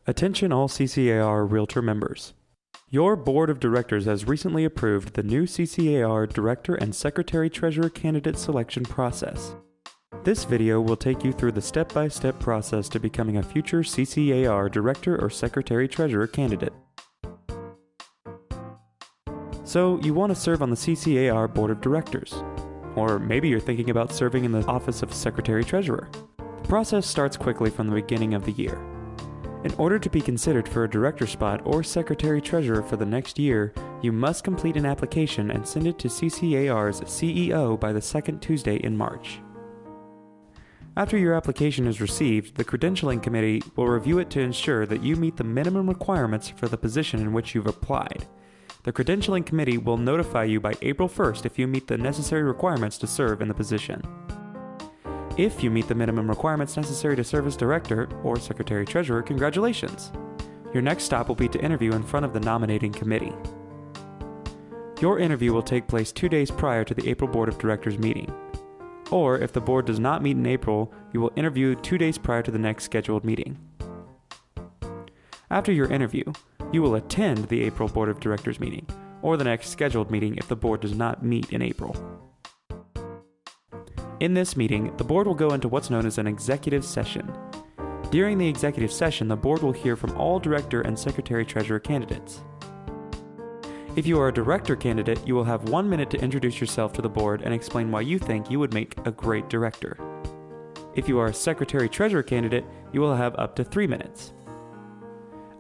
Attention all CCAR Realtor members. Your Board of Directors has recently approved the new CCAR Director and Secretary Treasurer candidate selection process. This video will take you through the step-by-step process to becoming a future CCAR Director or Secretary Treasurer candidate. So, you want to serve on the CCAR Board of Directors. Or maybe you're thinking about serving in the office of Secretary Treasurer. The process starts quickly from the beginning of the year. In order to be considered for a director spot or secretary treasurer for the next year, you must complete an application and send it to CCAR's CEO by the second Tuesday in March. After your application is received, the credentialing committee will review it to ensure that you meet the minimum requirements for the position in which you've applied. The credentialing committee will notify you by April 1st if you meet the necessary requirements to serve in the position. If you meet the minimum requirements necessary to serve as Director or Secretary-Treasurer, congratulations! Your next stop will be to interview in front of the nominating committee. Your interview will take place 2 days prior to the April Board of Directors meeting. Or, if the board does not meet in April, you will interview 2 days prior to the next scheduled meeting. After your interview, you will attend the April Board of Directors meeting, or the next scheduled meeting if the board does not meet in April. In this meeting, the board will go into what's known as an executive session. During the executive session, the board will hear from all director and secretary-treasurer candidates. If you are a director candidate, you will have 1 minute to introduce yourself to the board and explain why you think you would make a great director. If you are a secretary-treasurer candidate, you will have up to 3 minutes.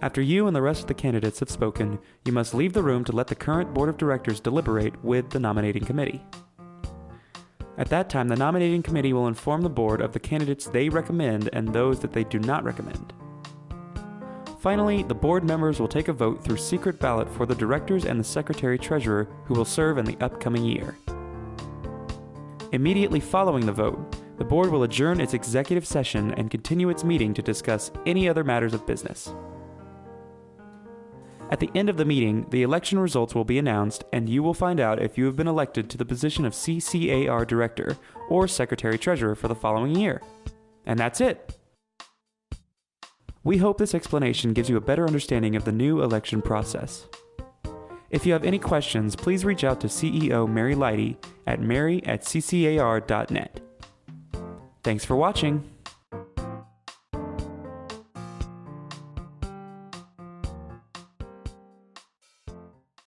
After you and the rest of the candidates have spoken, you must leave the room to let the current board of directors deliberate with the nominating committee. At that time, the nominating committee will inform the board of the candidates they recommend and those that they do not recommend. Finally, the board members will take a vote through secret ballot for the directors and the secretary-treasurer who will serve in the upcoming year. Immediately following the vote, the board will adjourn its executive session and continue its meeting to discuss any other matters of business. At the end of the meeting, the election results will be announced and you will find out if you have been elected to the position of CCAR Director or Secretary-Treasurer for the following year. And that's it! We hope this explanation gives you a better understanding of the new election process. If you have any questions, please reach out to CEO Mary Leidy at mary@ccar.net. Thanks for watching!